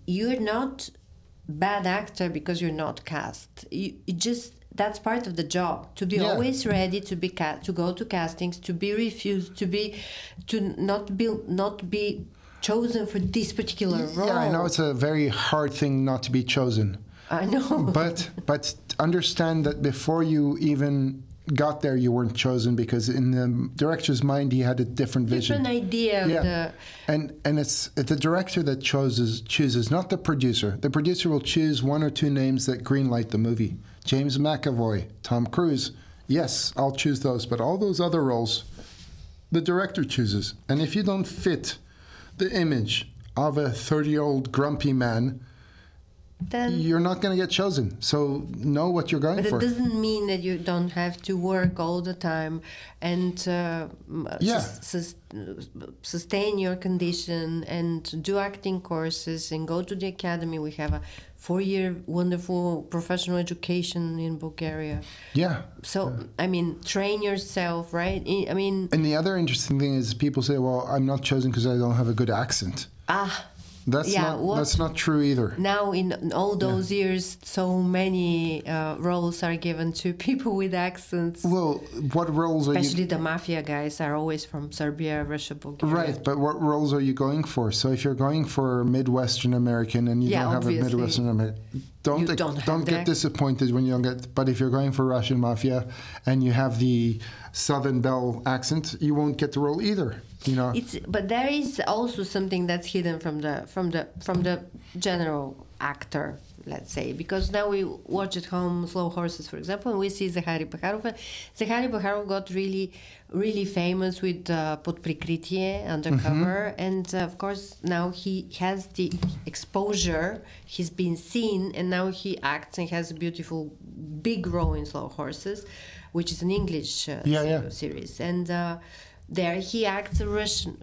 you're not bad actor because you're not cast. That's part of the job, to be always ready to be to go to castings, to be refused, to not be chosen for this particular role. Yeah, I know it's a very hard thing not to be chosen. I know. But understand that before you even got there, you weren't chosen, because in the director's mind, he had a different vision. Different idea of the... And it's the director that chooses, not the producer. The producer will choose one or two names that greenlight the movie. James McAvoy, Tom Cruise. Yes, I'll choose those. But all those other roles, the director chooses. And if you don't fit the image of a 30-year-old grumpy man, then you're not going to get chosen. So know what you're going for. But it doesn't mean that you don't have to work all the time and sustain your condition and do acting courses and go to the academy. We have a 4-year wonderful professional education in Bulgaria. Yeah. So, I mean, train yourself, right? I mean... And the other interesting thing is people say, well, I'm not chosen because I don't have a good accent. That's not true either. Now, in all those years, so many roles are given to people with accents. Well, what roles Especially the mafia guys are always from Serbia, Russia, Bulgaria. Right, but what roles are you going for? So if you're going for Midwestern American and you don't have a Midwestern American, don't get disappointed when you don't get. But if you're going for Russian mafia and you have the Southern Belle accent, you won't get the role either. You know, but there is also something that's hidden from the general actor, let's say, because now we watch at home Slow Horses, for example, and we see Захари Бахаров. Захари Бахаров got really famous with Под прикритие, Undercover, and of course now he has the exposure, he's been seen, and now he acts and has a beautiful big role in Slow Horses, which is an English series, and there he acts a Russian,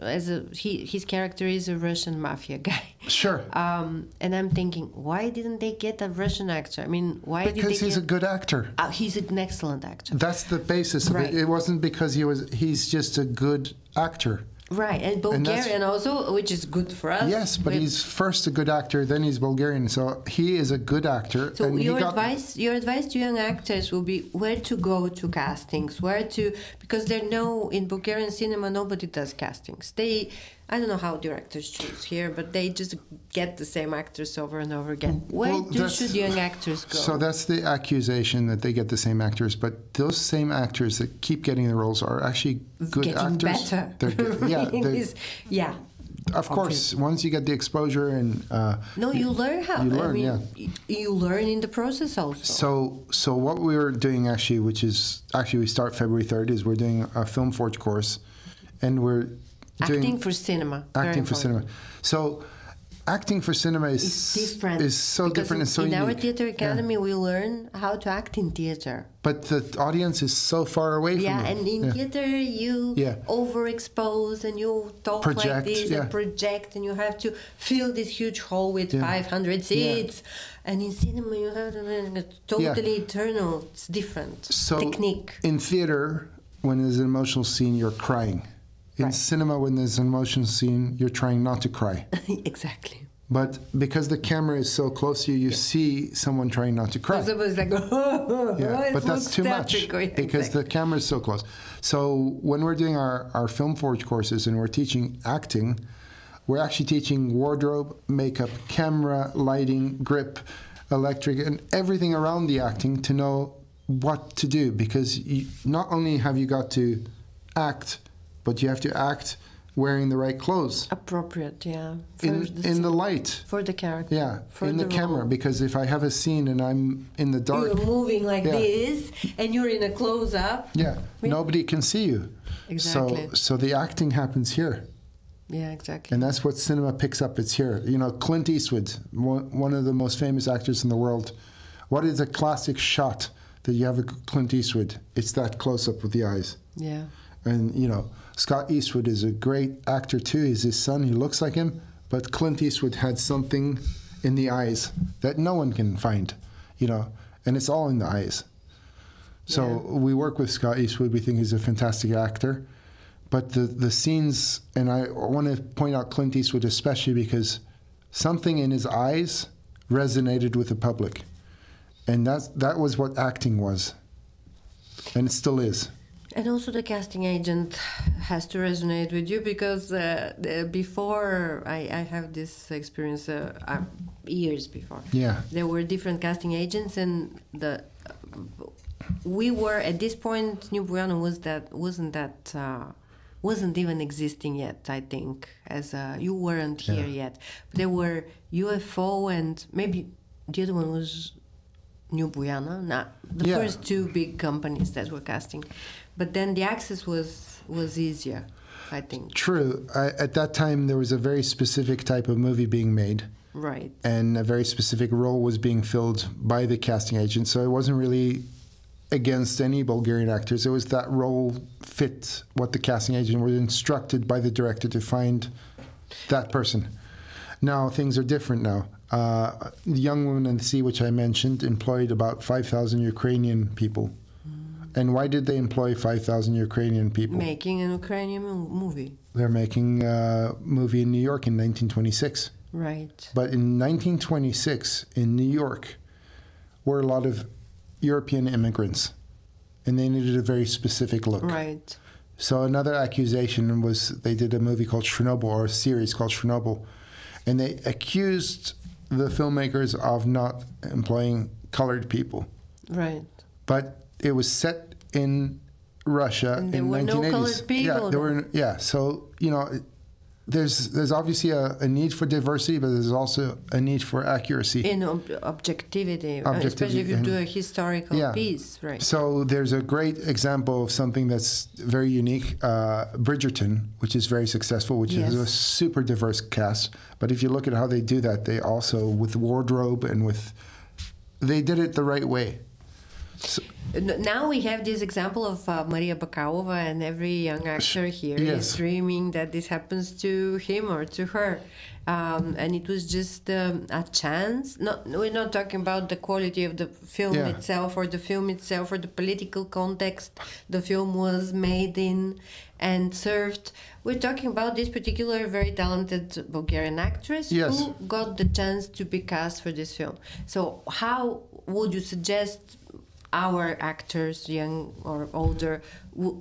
his character is a Russian mafia guy. Sure. And I'm thinking, why didn't they get a Russian actor? I mean, why did they Because he's a good actor. He's an excellent actor. That's the basis of it. It wasn't because he's just a good actor. Right, and Bulgarian also, which is good for us. Yes, but he's first a good actor, then he's Bulgarian, so he is a good actor. So your advice to young actors will be where to go to castings, because they know in Bulgarian cinema nobody does castings. I don't know how directors choose here, but they just get the same actors over and over again. Where should young actors go? So that's the accusation, that they get the same actors, but those same actors that keep getting the roles are actually good getting actors. Better. Yeah. Of course, once you get the exposure and you learn how. You learn in the process also. So what we're doing actually, we start February 3rd, is we're doing a Film Forge course, and we're acting for cinema. Acting for cinema. So acting for cinema is different. Is so different and so unique. In our theater academy, we learn how to act in theater. But the audience is so far away from you. Yeah, and in theater you overexpose and you talk like this and project, and you have to fill this huge hall with 500 seats. And in cinema you have totally eternal. It's different technique. In theater, when there's an emotional scene, you're crying. In cinema, when there's an emotional scene, you're trying not to cry. Exactly. But because the camera is so close to you, you see someone trying not to cry. It's like, but that's too much because the camera is so close. So when we're doing our Film Forge courses and we're teaching acting, we're actually teaching wardrobe, makeup, camera, lighting, grip, electric, and everything around the acting to know what to do. Because not only have you got to act, but you have to act wearing the right clothes. Appropriate, yeah. In the light. For the character. Yeah, in the camera. Because if I have a scene and I'm in the dark. You're moving like this, and you're in a close-up. Yeah, nobody can see you. Exactly. So the acting happens here. Yeah, exactly. And that's what cinema picks up, it's here. You know, Clint Eastwood, one of the most famous actors in the world. What is a classic shot that you have a Clint Eastwood? It's that close-up with the eyes. Yeah. And, you know, Scott Eastwood is a great actor too. He's his son. He looks like him. But Clint Eastwood had something in the eyes that no one can find, you know, and it's all in the eyes. So we work with Scott Eastwood. We think he's a fantastic actor. But the scenes, and I want to point out Clint Eastwood especially because something in his eyes resonated with the public. And that was what acting was. And it still is. And also the casting agent has to resonate with you because before I have this experience years before. Yeah. There were different casting agents, and we were at this point. New Boyana wasn't even existing yet. I think you weren't here yet. But there were UFO and maybe the other one was New Boyana. The first two big companies that were casting. But then the access was easier, I think. True. At that time, there was a very specific type of movie being made. Right. And a very specific role was being filled by the casting agent. So it wasn't really against any Bulgarian actors. It was that role fit what the casting agent was instructed by the director to find that person. Now, things are different now. The Young Women in the Sea, which I mentioned, employed about 5,000 Ukrainian people. And why did they employ 5,000 Ukrainian people? Making an Ukrainian movie. They're making a movie in New York in 1926. Right. But in 1926, in New York, were a lot of European immigrants. And they needed a very specific look. Right. So another accusation was they did a movie called Chernobyl, or a series called Chernobyl. And they accused the filmmakers of not employing colored people. Right. But it was set in Russia and there in were 1980s. No colored people. So, you know, there's obviously a need for diversity, but there's also a need for accuracy. In objectivity, especially if you do a historical piece, right? So there's a great example of something that's very unique, Bridgerton, which is very successful, which is a super diverse cast. But if you look at how they do that, they also, with wardrobe and they did it the right way. So, now we have this example of Maria Bakalova, and every young actor here is dreaming that this happens to him or to her. And it was just a chance. We're not talking about the quality of the film itself, or the film itself, or the political context the film was made in and served. We're talking about this particular very talented Bulgarian actress who got the chance to be cast for this film. So how would you suggest our actors, young or older,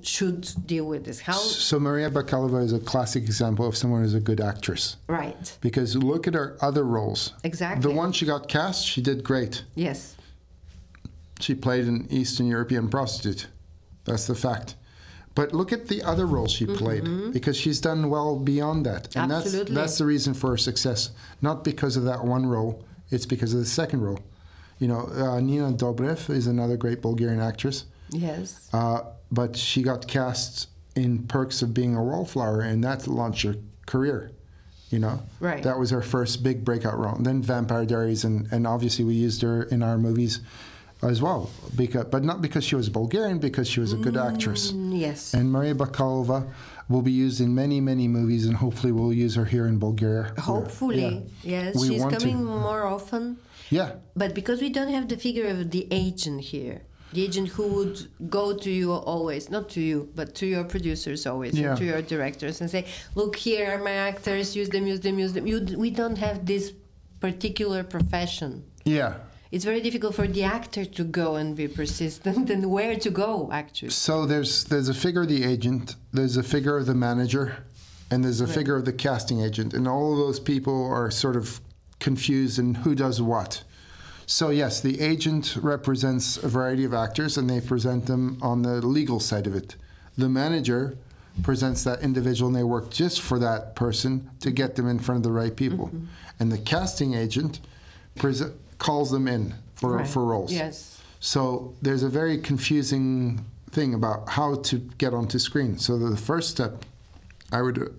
should deal with this? How? So Maria Bakalova is a classic example of someone who's a good actress. Right. Because look at her other roles. Exactly. The one she got cast, she did great. Yes. She played an Eastern European prostitute. That's the fact. But look at the other roles she played, because she's done well beyond that. And that's the reason for her success. Not because of that one role, it's because of the second role. You know, Nina Dobrev is another great Bulgarian actress. Yes. But she got cast in Perks of Being a Wallflower, and that launched her career. You know? Right. That was her first big breakout role. And then Vampire Diaries, and obviously we used her in our movies as well. But not because she was Bulgarian, because she was a good actress. Yes. And Maria Bakalova will be used in many, many movies, and hopefully we'll use her here in Bulgaria. Hopefully, yes. She's coming more often. Yeah. But because we don't have the figure of the agent here, the agent who would go to you always, not to you, but to your producers always, and to your directors, and say, look, here are my actors, use them. We don't have this particular profession. Yeah. It's very difficult for the actor to go and be persistent and where to go, actually. So there's a figure of the agent, there's a figure of the manager, and there's a figure of the casting agent. And all of those people are sort of confused in who does what. So yes, the agent represents a variety of actors, and they present them on the legal side of it. The manager presents that individual, and they work just for that person to get them in front of the right people. And the casting agent calls them in for roles. Yes. So there's a very confusing thing about how to get onto screen. So the first step I would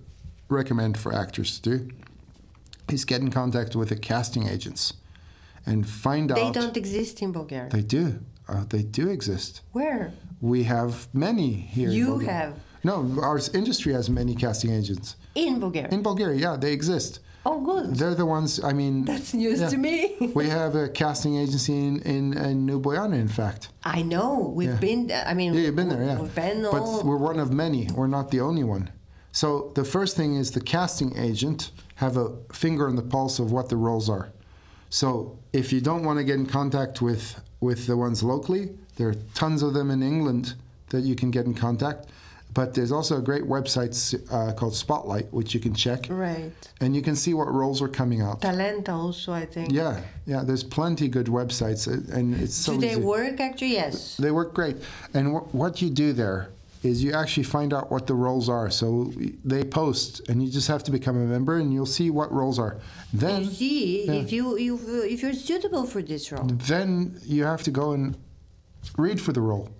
recommend for actors to do is get in contact with the casting agents and find out. They don't exist in Bulgaria. They do. They do exist. Where? We have many here. You have? No, our industry has many casting agents. In Bulgaria? In Bulgaria, yeah, they exist. Oh, good. They're the ones, I mean... That's news to me. We have a casting agency in New Boyana, in fact. I know. We've been, I mean... Yeah, you've been there, yeah. We've been but we're one of many. We're not the only one. So the first thing is the casting agent have a finger on the pulse of what the roles are. So if you don't want to get in contact with the ones locally, there are tons of them in England that you can get in contact. But there's also a great website called Spotlight, which you can check. Right. And you can see what roles are coming out. Talent also, I think. Yeah. There's plenty good websites, and it's so Do easy. they work, actually? Yes. They work great. And what you do there is you actually find out what the roles are. So they post, and you just have to become a member, and you'll see what roles are. Then you see if you're suitable for this role. Then you have to go and read for the role.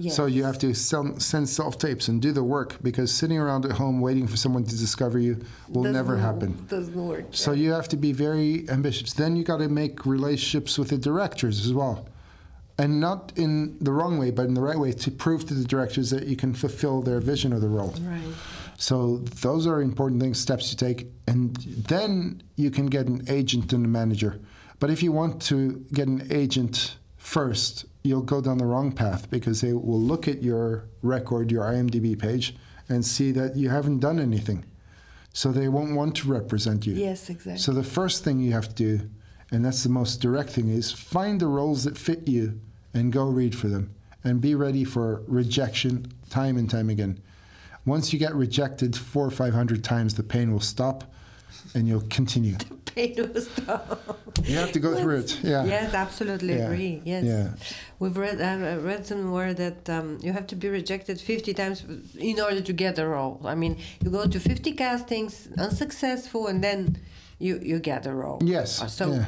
Yes. So you have to send self-tapes and do the work, because sitting around at home waiting for someone to discover you will never happen. Doesn't work. So you have to be very ambitious. Then you got to make relationships with the directors as well. And not in the wrong way, but in the right way, to prove to the directors that you can fulfill their vision of the role. Right. So those are important things, steps to take. And then you can get an agent and a manager. But if you want to get an agent first, you'll go down the wrong path, because they will look at your record, your IMDb page, and see that you haven't done anything. So they won't want to represent you. Yes, exactly. So the first thing you have to do, and that's the most direct thing, is find the roles that fit you and go read for them. And be ready for rejection time and time again. Once you get rejected 400 or 500 times, the pain will stop and you'll continue. The It was you have to go through it. Yeah. Yes, absolutely agree. Yes. Yeah. We've read somewhere that you have to be rejected 50 times in order to get a role. I mean, you go to 50 castings, unsuccessful, and then you get a role. Yes. So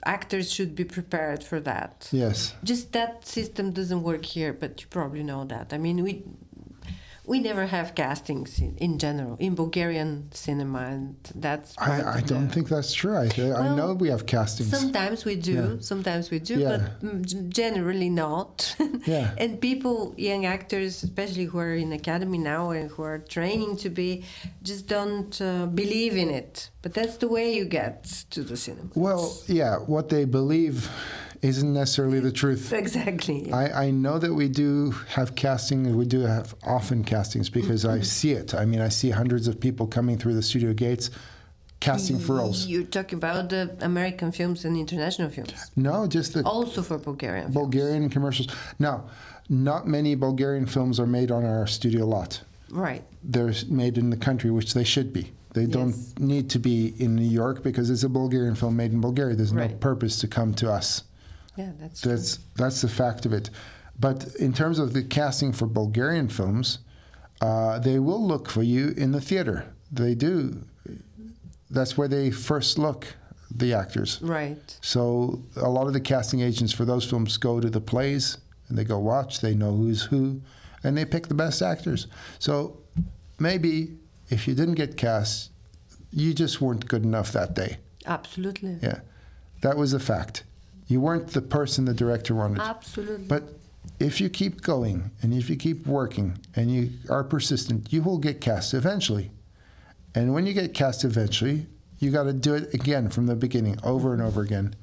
actors should be prepared for that. Yes. Just that system doesn't work here, but you probably know that. I mean, we never have castings in general in Bulgarian cinema, and that's. I don't think that's true. I know we have castings. Sometimes we do, but generally not. Yeah. And people, young actors, especially who are in academy now and who are training to be, just don't believe in it. But that's the way you get to the cinema. Well, yeah, what they believe isn't necessarily the truth. Exactly. I know that we do have casting, we do have often castings because I see it. I mean, I see hundreds of people coming through the studio gates casting for roles. You're talking about the American films and international films? No, just the... Also for Bulgarian Bulgarian commercials. Now, not many Bulgarian films are made on our studio lot. Right. They're made in the country, which they should be. They don't need to be in New York because it's a Bulgarian film made in Bulgaria. There's no purpose to come to us. Yeah, that's the fact of it. But in terms of the casting for Bulgarian films, they will look for you in the theater. They do. That's where they first look, the actors. Right. So a lot of the casting agents for those films go to the plays, and they go watch, they know who's who, and they pick the best actors. So maybe if you didn't get cast, you just weren't good enough that day. Absolutely. Yeah. That was a fact. You weren't the person the director wanted. Absolutely. But if you keep going and if you keep working and you are persistent, you will get cast eventually. And when you get cast eventually, you got to do it again from the beginning, over and over again.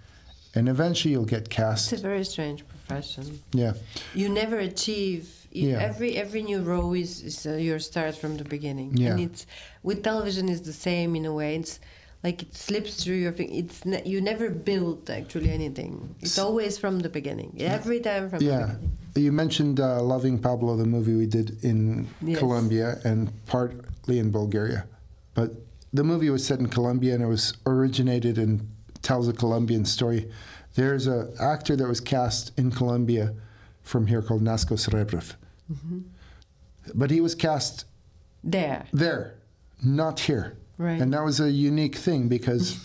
And eventually you'll get cast. It's a very strange profession. Yeah. You never achieve. Every new role is your start from the beginning. Yeah. And it's with television is the same in a way. It's like it slips through your fingers. You never build actually anything. It's always from the beginning. Every time from the beginning. You mentioned Loving Pablo, the movie we did in Colombia and partly in Bulgaria. But the movie was set in Colombia and it was originated and tells a Colombian story. There's an actor that was cast in Colombia from here called Nasko Srebrov. Mm-hmm. But he was cast there, not here. Right. And that was a unique thing because,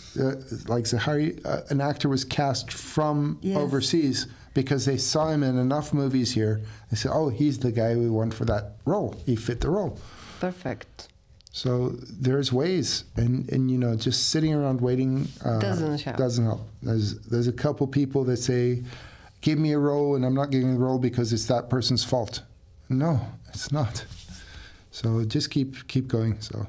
like Zahari, an actor was cast from overseas because they saw him in enough movies here. They said, oh, he's the guy we want for that role. He fit the role. Perfect. So there's ways. And you know, just sitting around waiting doesn't help. There's a couple people that say, give me a role and I'm not getting the role because it's that person's fault. No, it's not. So just keep going. So.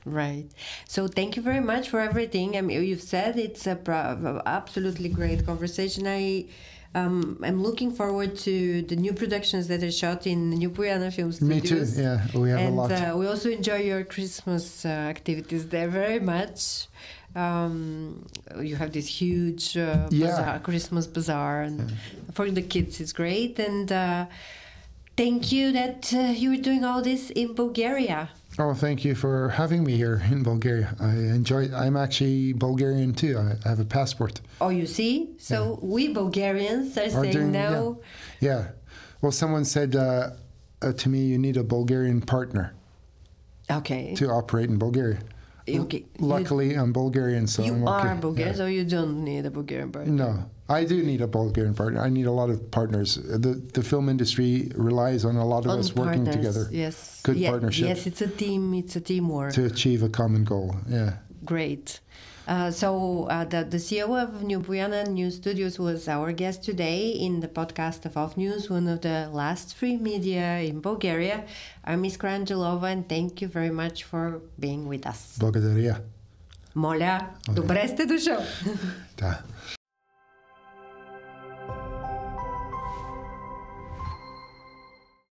Right. So thank you very much for everything. I mean, you've said it's a absolutely great conversation. I'm looking forward to the new productions that are shot in the new Boyana Film Studios. Me too. Yeah, we have a lot. And we also enjoy your Christmas activities there very much. You have this huge bazaar, Christmas bazaar, and for the kids it's great. And thank you that you were doing all this in Bulgaria. Oh, thank you for having me here in Bulgaria. I enjoy it. I'm actually Bulgarian too. I have a passport. Oh, you see? So we Bulgarians are saying now... Yeah. Well, someone said to me, you need a Bulgarian partner. Okay. To operate in Bulgaria. Okay. Luckily, I'm Bulgarian, so I'm okay. You are Bulgarian, so you don't need a Bulgarian partner. No. I do need a Bulgarian partner. I need a lot of partners. The film industry relies on a lot of us working together. Yes. Good partnership. Yes, it's a team. It's a teamwork. To achieve a common goal, yeah. Great. So the CEO of New Boyana News Studios was our guest today in the podcast of OFFNews, one of the last free media in Bulgaria. I'm Искра Анджелова, and thank you very much for being with us. Благодаря. Моля, добре сте дошъл. Да.